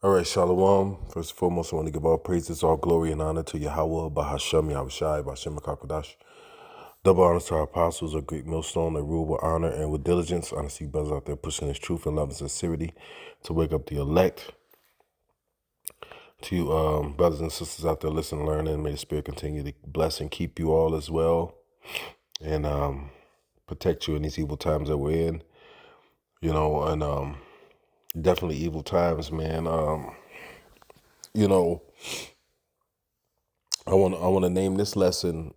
All right, Shalom. First and foremost, I want to give all praises, all glory, and honor to Yahweh, Bahashem, Yahushai, Bahashem HaKadosh. Double honor to our apostles, a great millstone that rule with honor and with diligence. Honestly, brothers out there pushing his truth and love and sincerity to wake up the elect. To you, brothers and sisters out there, listen and learn, and may the Spirit continue to bless and keep you all as well, and protect you in these evil times that we're in. And definitely evil times, man. You know, I want to name this lesson.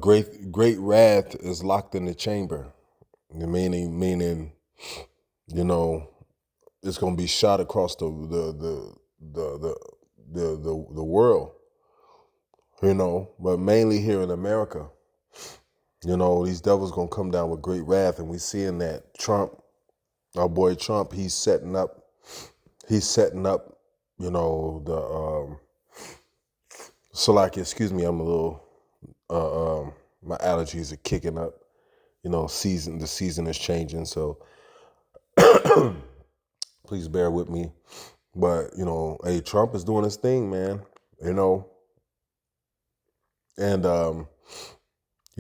Great wrath is locked in the chamber. Meaning, you know, it's gonna be shot across the world. But mainly here in America. These devils gonna come down with great wrath, and we seeing that Trump, our boy Trump, he's setting up. The Salaki, excuse me, I'm a little my allergies are kicking up. The season is changing, so please bear with me. But hey, Trump is doing his thing, man. And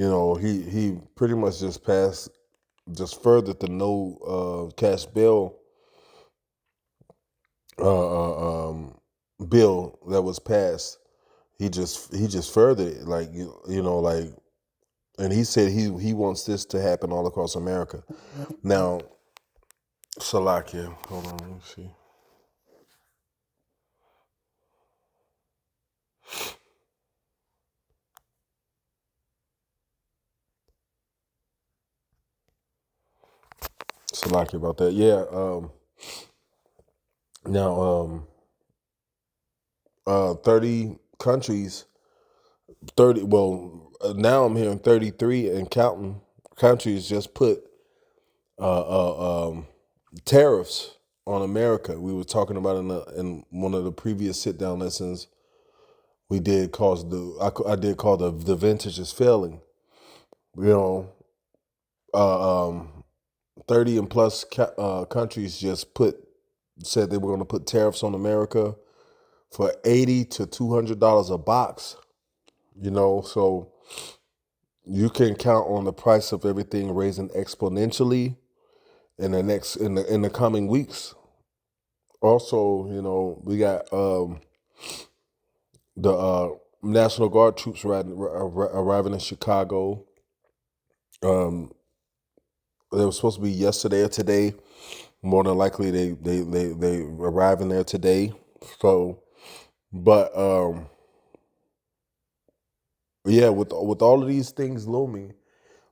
he pretty much just furthered the no cash bail bill that was passed. He just furthered it, and he said he wants this to happen all across America. Now, Salakia, hold on, let me see. Salakia about that. Yeah. Now, 30 countries, 30. Well, now I'm hearing 33 and counting countries just put tariffs on America. We were talking about in one of the previous sit down lessons we did. I did call the vintage is failing. 30 and plus countries just said they were going to put tariffs on America for $80 to $200 a box. So you can count on the price of everything raising exponentially in the coming weeks. Also, we got the National Guard troops arriving in Chicago. They were supposed to be yesterday or today. More than likely, they arriving there today. So, but yeah, with all of these things looming,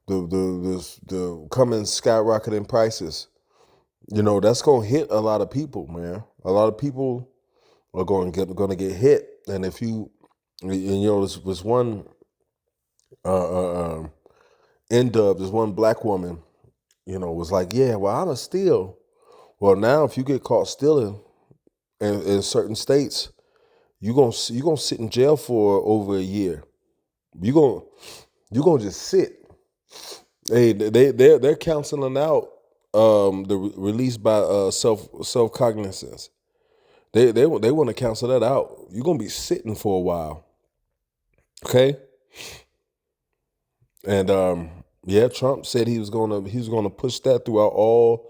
the coming skyrocketing prices, that's gonna hit a lot of people, man. A lot of people are going to get hit, and if you, this was one N-Dub, this one black woman, was like, yeah, well, I'm a steal. Well, now if you get caught stealing in certain states, you gonna sit in jail for over a year. You gonna just sit. Hey, they're counseling out the release by self cognizance. They want to cancel that out. You're gonna be sitting for a while, okay? And yeah, Trump said he was gonna push that throughout all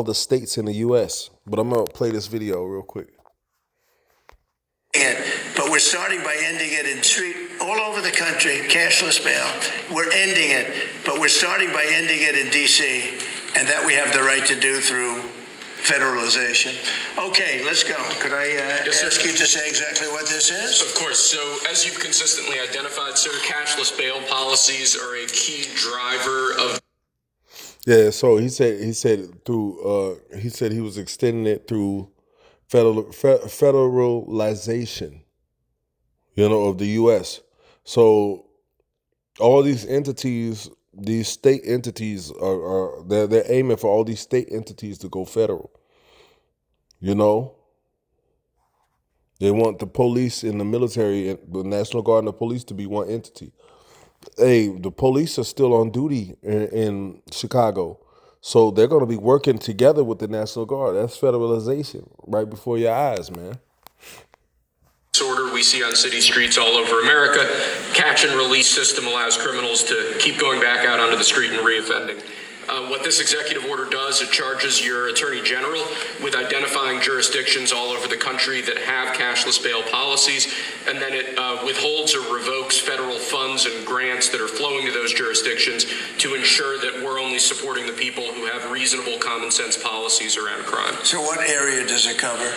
the states in the U.S. But I'm gonna play this video real quick. But we're starting by ending it in street all over the country, cashless bail. We're ending it, but we're starting by ending it in D.C., and that we have the right to do through federalization. Okay, let's go. Could I ask you to say exactly what this is? Of course. So, as you've consistently identified, sir, cashless bail policies are a key driver of. Yeah. So he said he was extending it through federalization, of the U.S. So all these entities, these state entities they're aiming for all these state entities to go federal. They want the police and the military, the National Guard and the police to be one entity. Hey, the police are still on duty in Chicago. So they're going to be working together with the National Guard. That's federalization right before your eyes, man. Disorder we see on city streets all over America. Catch and release system allows criminals to keep going back out onto the street and reoffending. What this executive order does, it charges your attorney general with identifying jurisdictions all over the country that have cashless bail policies, and then it withholds or revokes federal funds and grants that are flowing to those jurisdictions to ensure that we're only supporting the people who have reasonable common sense policies around crime. So what area does it cover?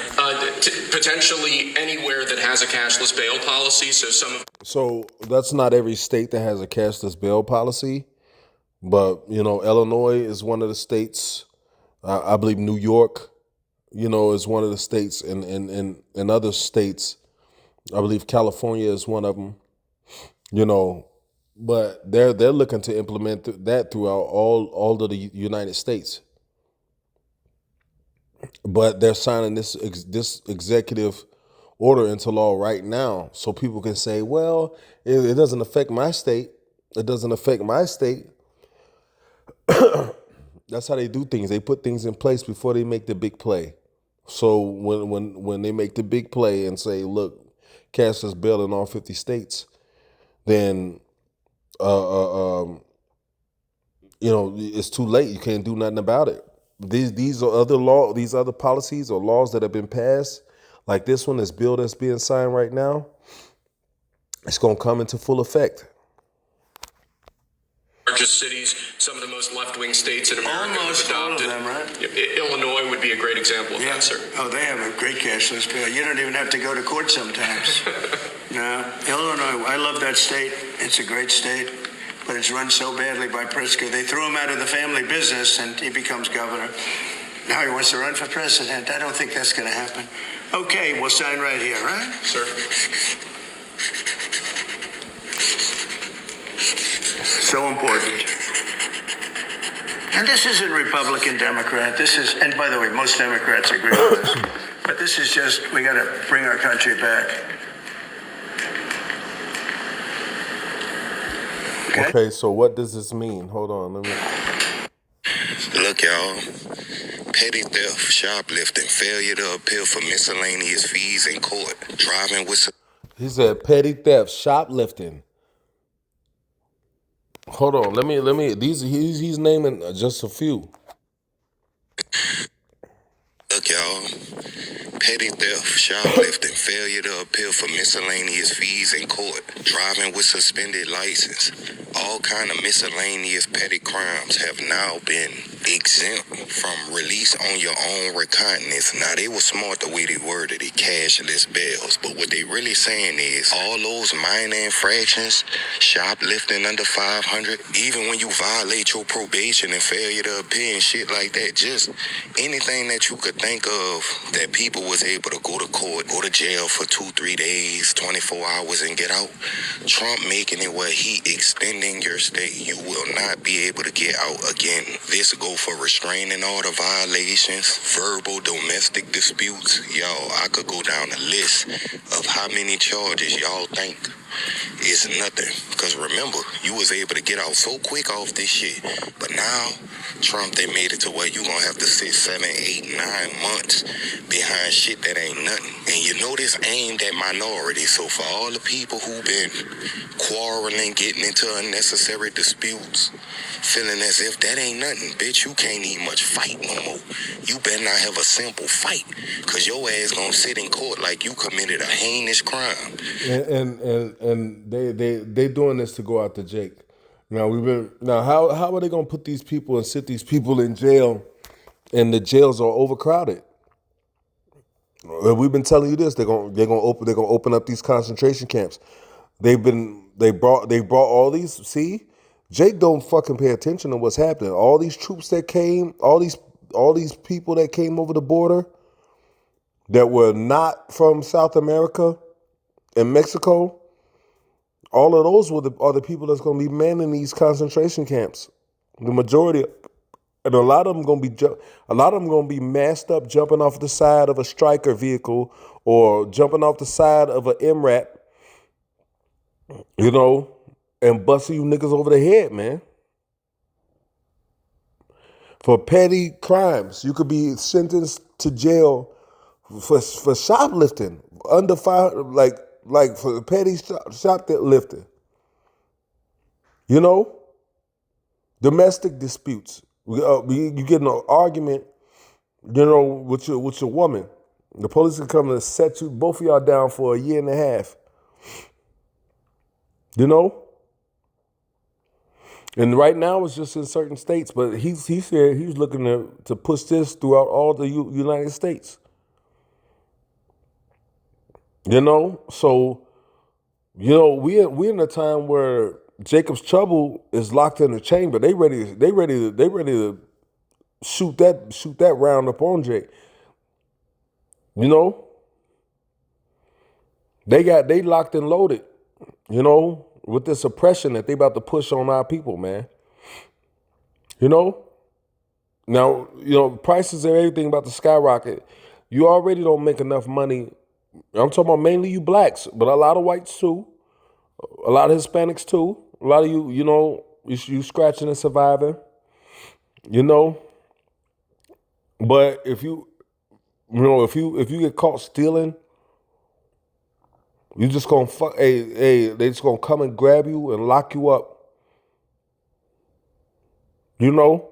Potentially anywhere that has a cashless bail policy. So that's not every state that has a cashless bail policy. But, Illinois is one of the states. I believe New York, is one of the states. And in other states, I believe California is one of them, But they're looking to implement that throughout all of the United States. But they're signing this executive order into law right now. So people can say, well, it doesn't affect my state. It doesn't affect my state. That's how they do things. They put things in place before they make the big play. So when they make the big play and say, look, cashless bail in all 50 states, then it's too late. You can't do nothing about it. These are these other policies or laws that have been passed, like this one, this bill that's being signed right now. It's gonna come into full effect. Largest cities, some of the most left-wing states in America Almost have all of adopted. them, right? Illinois would be a great example of that, sir. Oh, they have a great cashless bill. You don't even have to go to court sometimes. No, Illinois, I love that state. It's a great state, but it's run so badly by Pritzker. They threw him out of the family business, and he becomes governor. Now he wants to run for president. I don't think that's going to happen. Okay, we'll sign right here, right? Sir. So important. And this isn't Republican, Democrat. This is, and by the way, most Democrats agree with this. But this is just, we got to bring our country back. Okay, so what does this mean? Hold on, let me. Look, y'all. Petty theft, shoplifting, failure to appeal for miscellaneous fees in court, driving with. He said petty theft, shoplifting. Hold on, let me. He's naming just a few. Look, y'all. Petty theft, shoplifting, failure to appeal for miscellaneous fees in court, driving with suspended license. All kind of miscellaneous petty crimes have now been exempt from release on your own recognizance. Now, they were smart the way they worded it, cashless bails, but what they really saying is all those minor infractions, shoplifting under 500, even when you violate your probation and failure to appear and shit like that, just anything that you could think of that people was able to go to court, go to jail for 2-3 days, 24 hours and get out. Trump making it where he extending your stay. You will not be able to get out again. This go for restraining order violations, verbal domestic disputes. Y'all, I could go down a list of how many charges y'all think is nothing. Because remember, you was able to get out so quick off this shit. But now, Trump, they made it to where you gonna have to sit 7, 8, 9 months behind shit that ain't nothing. And you know this aimed at minorities. So for all the people who been quarreling, getting into unnecessary disputes, feeling as if that ain't nothing, bitch, you can't even much fight no more. You better not have a simple fight, because your ass gonna sit in court like you committed a heinous crime. And they doing this to go after Jake. Now how are they gonna put these people and sit these people in jail, and the jails are overcrowded? We've been telling you this. They're gonna open up these concentration camps. They brought all these. See, Jake don't fucking pay attention to what's happening. All these troops that came, all these people that came over the border that were not from South America and Mexico. All of those are the people that's going to be manning these concentration camps. The majority, and a lot of them going to be masked up, jumping off the side of a Stryker vehicle or jumping off the side of an MRAP, and busting you niggas over the head, man. for petty crimes. You could be sentenced to jail for shoplifting under five, like for petty shoplifting. You know, domestic disputes. You get in an argument, you know, with your woman. The police can come and set you both of y'all down for a year and a half. You know. And right now it's just in certain states, but he said he was looking to push this throughout all the United States. You know, so you know we in a time where Jacob's Trouble is locked in the chamber. They ready to shoot that round up on Jake. You know, they locked and loaded. You know, with this oppression that they about to push on our people, man. You know? Now, you know, prices and everything about to skyrocket. You already don't make enough money. I'm talking about mainly you blacks, but a lot of whites too. A lot of Hispanics too. A lot of you, you know, you scratching and surviving. You know? But if you get caught stealing, you just gonna they just gonna come and grab you and lock you up. You know?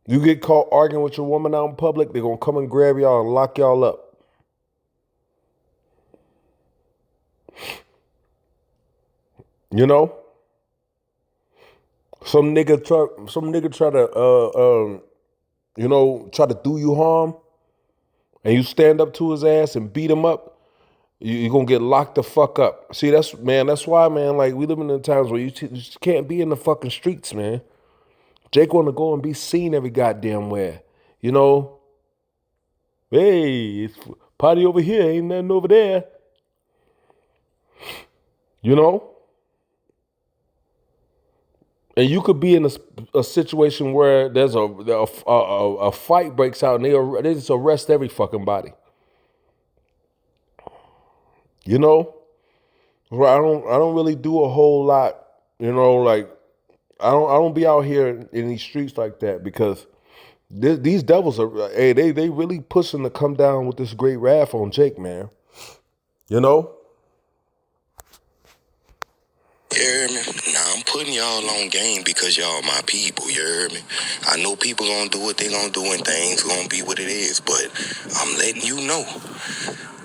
You get caught arguing with your woman out in public, they're gonna come and grab y'all and lock y'all up. You know? Some nigga try to try to do you harm, and you stand up to his ass and beat him up. You're going to get locked the fuck up. See, that's why, man, like, we live in times where you just can't be in the fucking streets, man. Jake want to go and be seen every goddamn where. You know? Hey, it's party over here, ain't nothing over there. You know? And you could be in a situation where there's a fight breaks out and they just arrest every fucking body. You know, I don't really do a whole lot. You know, like I don't be out here in these streets like that because these devils are they really pushing to come down with this great wrath on Jake, man. You know. You heard me? Now I'm putting y'all on game because y'all my people, you heard me? I know people gonna do what they gonna do and things gonna be what it is, but I'm letting you know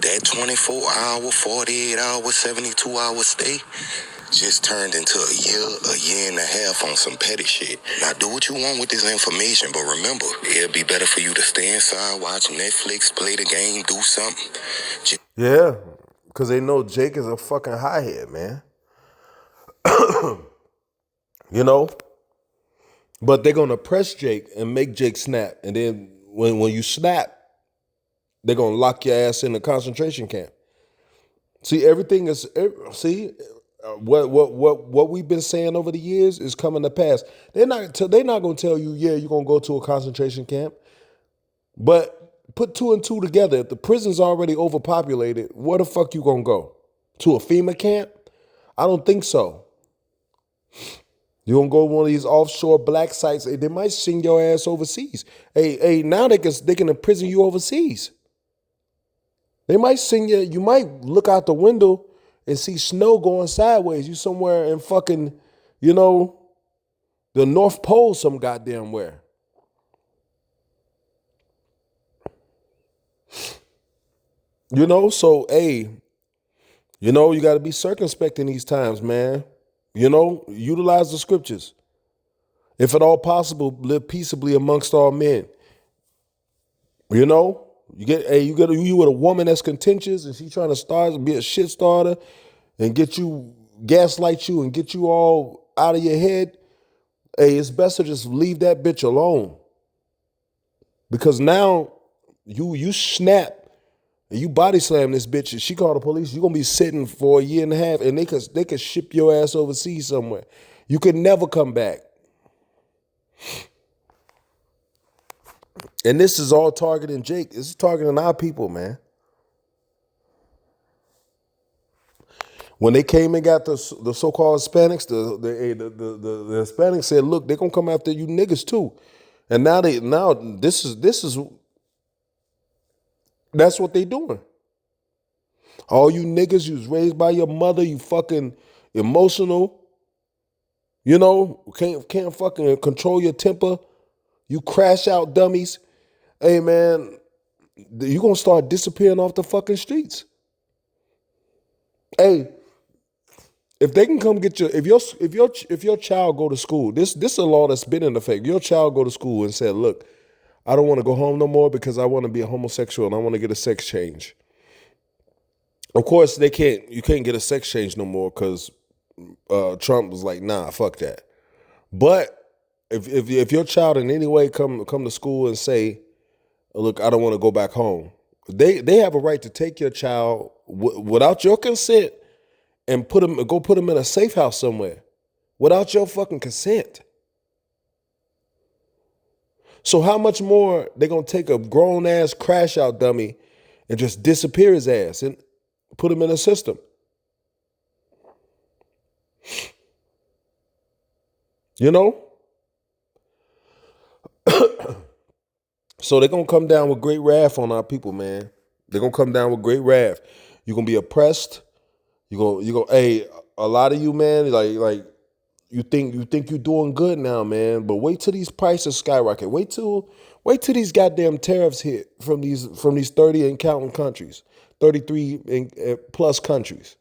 that 24-hour, 48-hour, 72-hour stay just turned into a year and a half on some petty shit. Now do what you want with this information, but remember, it'll be better for you to stay inside, watch Netflix, play the game, do something. Yeah, because they know Jake is a fucking high-head, man. You know? But they're going to press Jake and make Jake snap. And then when you snap, they're going to lock your ass in a concentration camp. See, everything is, what we've been saying over the years is coming to pass. They're not going to tell you, yeah, you're going to go to a concentration camp. But put two and two together. If the prison's already overpopulated, where the fuck you going to go? To a FEMA camp? I don't think so. You gonna go to one of these offshore black sites? They might send your ass overseas. Hey, now they can imprison you overseas. They might send you. You might look out the window and see snow going sideways. You somewhere in fucking, you know, the North Pole, some goddamn where. You know, so you know, you got to be circumspect in these times, man. You know, utilize the scriptures. If at all possible, live peaceably amongst all men. You know, you with a woman that's contentious and she trying to be a shit starter and gaslight you and get you all out of your head. Hey, it's best to just leave that bitch alone. Because now you snap and you body slam this bitch and she called the police, you're going to be sitting for a year and a half and they could ship your ass overseas somewhere. You could never come back. And this is all targeting Jake. This is targeting our people, man. When they came and got the so-called Hispanics, the Hispanics said, look, they're going to come after you niggas too. And now that's what they doing. All you niggas, you was raised by your mother, you fucking emotional, can't fucking control your temper. You crash out dummies. Hey man, you gonna start disappearing off the fucking streets. Hey, if they can come get your if your child go to school, this a law that's been in effect. Your child go to school and said, look, I don't want to go home no more because I want to be a homosexual and I want to get a sex change. Of course, you can't get a sex change no more because Trump was like, nah, fuck that. But if your child in any way come to school and say, look, I don't want to go back home, they have a right to take your child without your consent and put them in a safe house somewhere without your fucking consent. So how much more they gonna take a grown ass crash out dummy and just disappear his ass and put him in a system? You know? So they're gonna come down with great wrath on our people, man. They're gonna come down with great wrath. You're gonna be oppressed. Hey, a lot of you, man, like you think you're doing good now, man. But wait till these prices skyrocket. Wait till these goddamn tariffs hit from these 30 and counting countries, 33 and plus countries.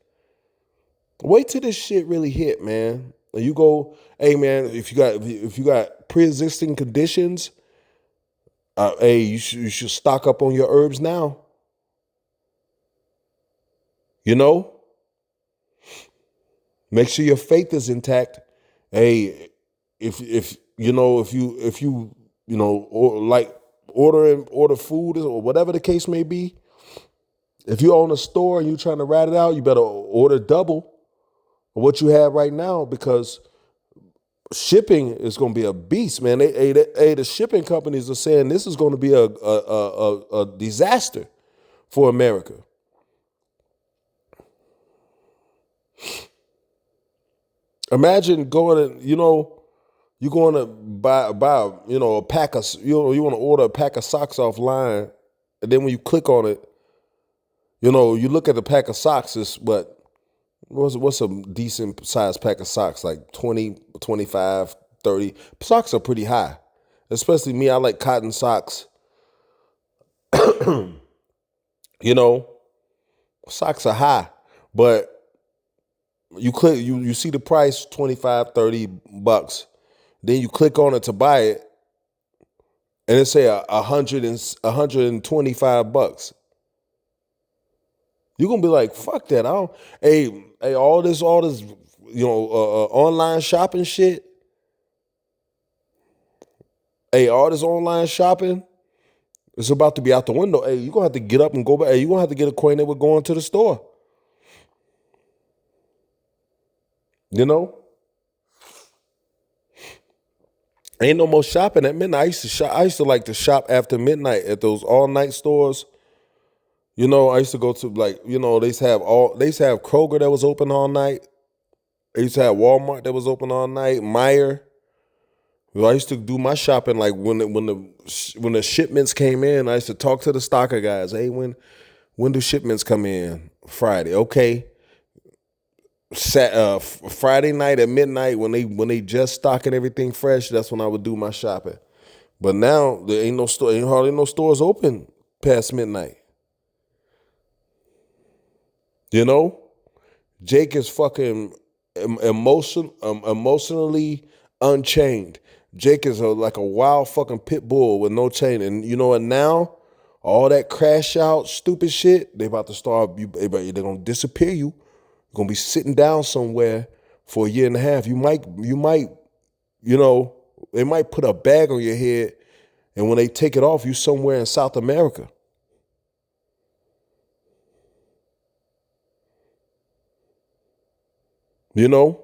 Wait till this shit really hit, man. And you go, hey man, if you got pre-existing conditions, hey, you should stock up on your herbs now. Make sure your faith is intact. Hey, if you order food or whatever the case may be, if you own a store and you're trying to rat it out, you better order double of what you have right now because shipping is going to be a beast, man. The shipping companies are saying this is going to be a disaster for America. Imagine going to, you're going to buy a pack of, you want to order a pack of socks offline, and then when you click on it, you look at the pack of socks, what's a decent sized pack of socks, like 20, 25, 30. Socks are pretty high, especially me. I like cotton socks. Socks are high, but you click, you see the price, $25, $30. Then you click on it to buy it, and it say $125. You're gonna be like, fuck that. I don't. Hey, all this, online shopping shit. Hey, all this online shopping, it's about to be out the window. Hey, you're gonna have to get up and go back. Hey, you're gonna have to get acquainted with going to the store. Ain't no more shopping at midnight. I used to like to shop after midnight at those all night stores. I used to go to they used to have Kroger that was open all night. They used to have Walmart that was open all night. Meijer. I used to do my shopping like when the shipments came in. I used to talk to the stocker guys. Hey, when do shipments come in? Friday. Okay. Friday night at midnight when they just stocking everything fresh, that's when I would do my shopping. But now there ain't hardly no stores open past midnight. Jake is fucking emotionally unchained. Jake is like a wild fucking pit bull with no chain. And you know what? Now all that crash out stupid shit, they about to start. They're gonna disappear you. You're gonna be sitting down somewhere for a year and a half. You might, they might put a bag on your head, and when they take it off, you somewhere in South America. You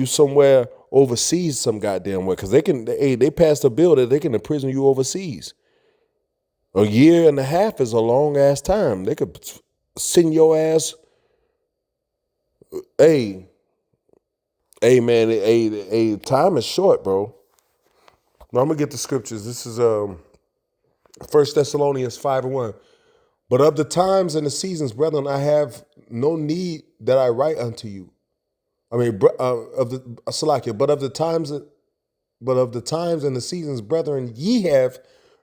somewhere overseas some goddamn way, because they passed a bill that they can imprison you overseas. A year and a half is a long ass time. They could send your ass. Hey, Hey man, time is short, bro. Now I'm gonna get the scriptures. This is 1 Thessalonians 5:1. But of the times and the seasons, brethren, I have no need that I write unto you. I mean, of the Salakia, but of the times and the seasons, brethren, ye have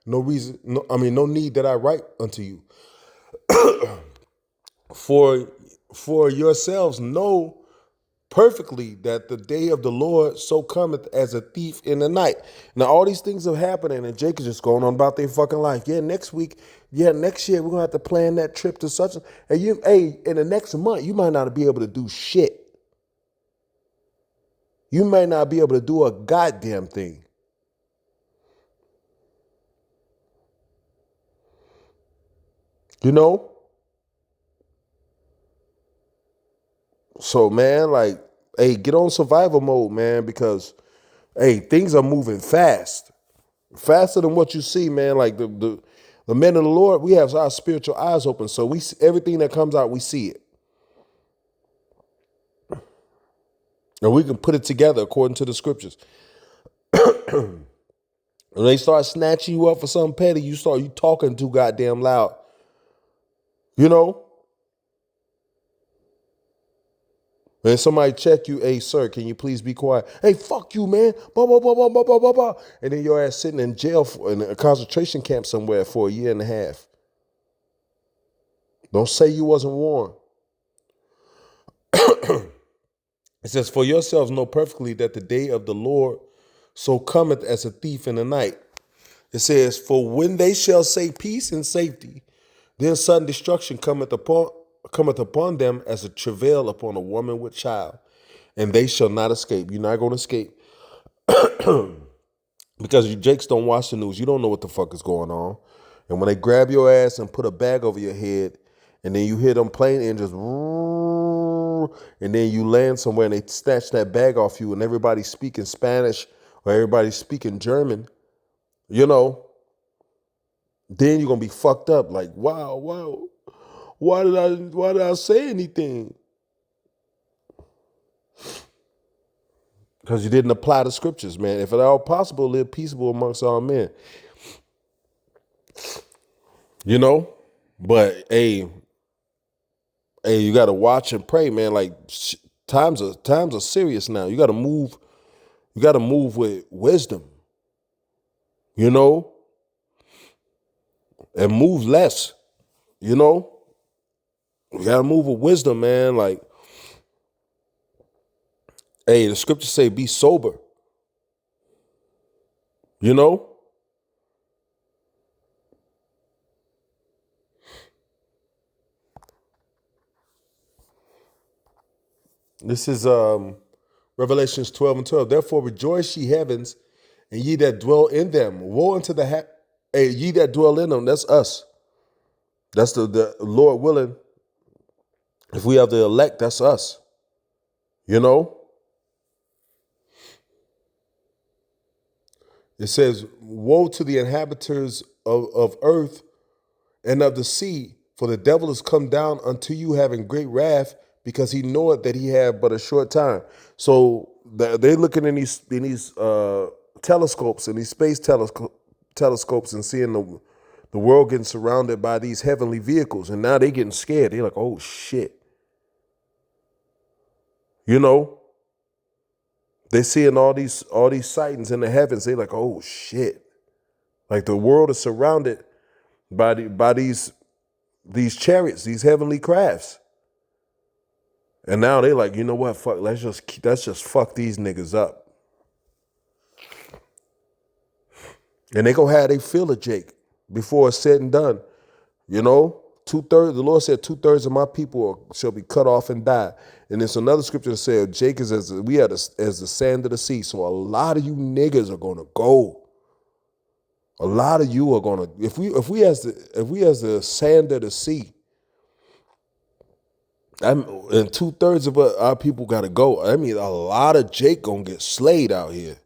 no reason. No need that I write unto you. For yourselves know perfectly that the day of the Lord so cometh as a thief in the night. Now all these things are happening, and Jake is just going on about their fucking life. Yeah, next week, yeah, next year we're gonna have to plan that trip to such a. And in the next month you might not be able to do shit. You may not be able to do a goddamn thing. You know? So man, like, hey, get on survival mode, man, because hey, things are moving fast. Faster than what you see, man. Like the men of the Lord, we have our spiritual eyes open. So we see everything that comes out, we see it. And we can put it together according to the scriptures. When they start snatching you up for something petty, you talking too goddamn loud. You know? When somebody check you, hey, sir, can you please be quiet? Hey, fuck you, man. Blah, blah, blah, blah, blah, blah, blah, blah. And then your ass sitting in jail in a concentration camp somewhere for a year and a half. Don't say you wasn't warned. It says, for yourselves know perfectly that the day of the Lord so cometh as a thief in the night. It says, for when they shall say peace and safety, then sudden destruction cometh upon them as a travail upon a woman with child, and they shall not escape. You're not going to escape. Because you Jakes don't watch the news. You don't know what the fuck is going on. And when they grab your ass and put a bag over your head, and then you hear them plane engines, and then you land somewhere and they snatch that bag off you, and everybody's speaking Spanish or everybody's speaking German, you know, then you're gonna be fucked up. Like, wow, why did I say anything? Because you didn't apply the scriptures, man. If at all possible, live peaceable amongst all men. You know? But hey, you gotta watch and pray, man. Like times are serious now. You gotta move with wisdom. You know? And move less. You know? You gotta move with wisdom, man. Like, hey, the scriptures say be sober. You know? This is Revelations 12:12. Therefore rejoice, ye heavens, and ye that dwell in them. Woe unto ye that dwell in them. That's us. That's the Lord willing. If we have the elect, that's us. You know? It says, woe to the inhabitants of earth and of the sea, for the devil is come down unto you having great wrath, because he knoweth that he have but a short time. So they're looking in these telescopes and these space telescopes and seeing the world getting surrounded by these heavenly vehicles, and now they getting scared. They're like, oh shit. You know? They're seeing all these sightings in the heavens. They're like, oh shit. Like the world is surrounded by these chariots, these heavenly crafts. And now they like, you know what? Fuck, let's just fuck these niggas up. And they gonna have they feel it, Jake, before it's said and done. You know, 2/3. The Lord said 2/3 of my people shall be cut off and die. And there's another scripture that said, Jake is as the sand of the sea. So a lot of you niggas are gonna go. A lot of you are gonna, if we as the sand of the sea. And 2/3 of our people got to go. I mean, a lot of Jake gonna get slayed out here.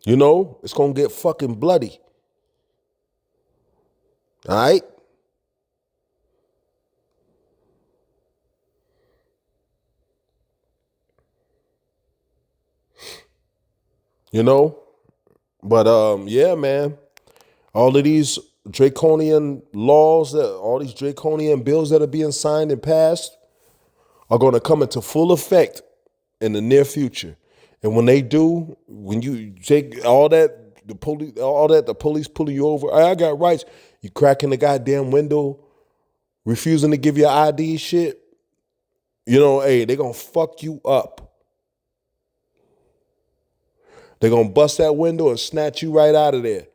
You know, it's gonna get fucking bloody. All right. you know. But yeah, man, all of these draconian laws, all these draconian bills that are being signed and passed are going to come into full effect in the near future. And when they do, when you take all that, the police pulling you over, I got rights, you cracking the goddamn window, refusing to give your ID shit, you know, hey, they're going to fuck you up. They're going to bust that window and snatch you right out of there.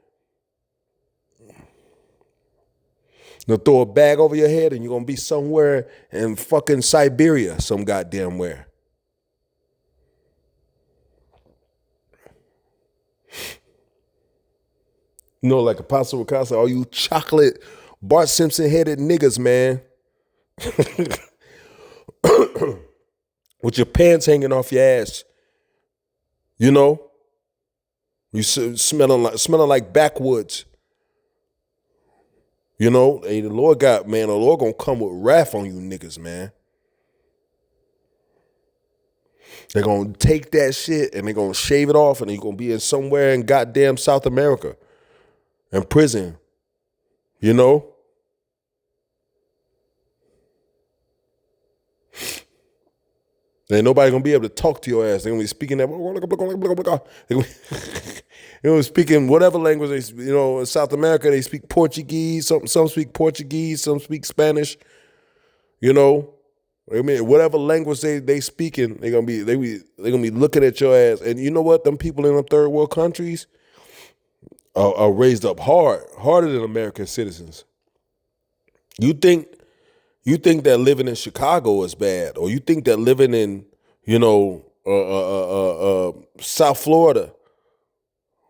They'll throw a bag over your head and you're going to be somewhere in fucking Siberia, some goddamn where. You know, like Apostle Ricasa, all you chocolate Bart Simpson headed niggas, man. With your pants hanging off your ass. You know? You smelling like backwoods. You know, hey, the Lord gonna come with wrath on you niggas, man. They're gonna take that shit and they're gonna shave it off and you're gonna be in somewhere in goddamn South America in prison. You know? Ain't nobody gonna be able to talk to your ass. They're gonna be speaking that. They're gonna be speaking whatever language they, you know, in South America they speak Portuguese. Some speak Portuguese. Some speak Spanish. You know, I mean, whatever language they speaking, they're gonna be looking at your ass. And you know what? Them people in the third world countries are raised up harder than American citizens. You think that living in Chicago is bad, or you think that living in, you know, South Florida,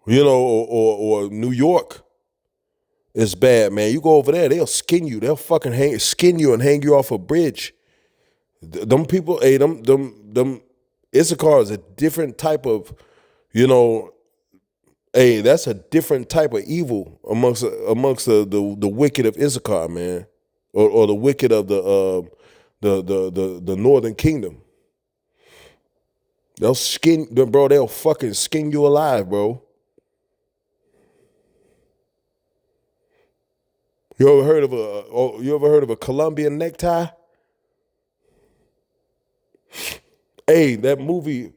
you know, or New York is bad, man. You go over there, they'll skin you. They'll fucking skin you and hang you off a bridge. Them people, hey, them Issachar is a different type of, you know, hey, that's a different type of evil amongst the wicked of Issachar, man. Or the wicked of the Northern Kingdom. They'll fucking skin you alive, bro. You ever heard of a Colombian necktie? Hey, that movie,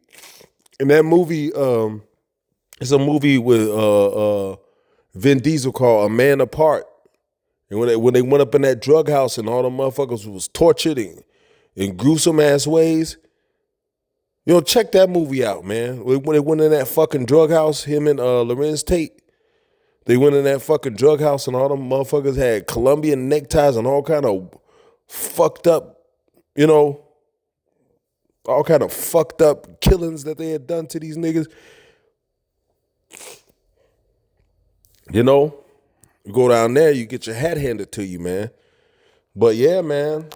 it's a movie with Vin Diesel called A Man Apart. And when they went up in that drug house and all the motherfuckers was tortured in gruesome ass ways, you know, check that movie out, man. When they went in that fucking drug house, him and Lorenz Tate, they went in that fucking drug house and all them motherfuckers had Colombian neckties and all kind of fucked up, you know, all kind of fucked up killings that they had done to these niggas. You know? You go down there, you get your hat handed to you, man. But yeah, man.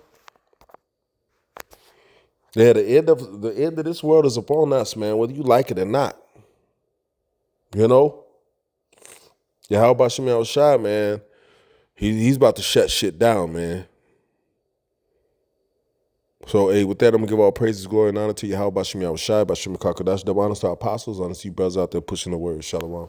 Yeah, the end of this world is upon us, man, whether you like it or not. You know? Yeah, how about Shemel Shai, man? He's about to shut shit down, man. So, hey, with that, I'm gonna give all praises, glory, and honor to you. How about Shemel Shai, by Shemel Kakadash, the honest to our apostles, honest to you brothers out there pushing the word. Shalom.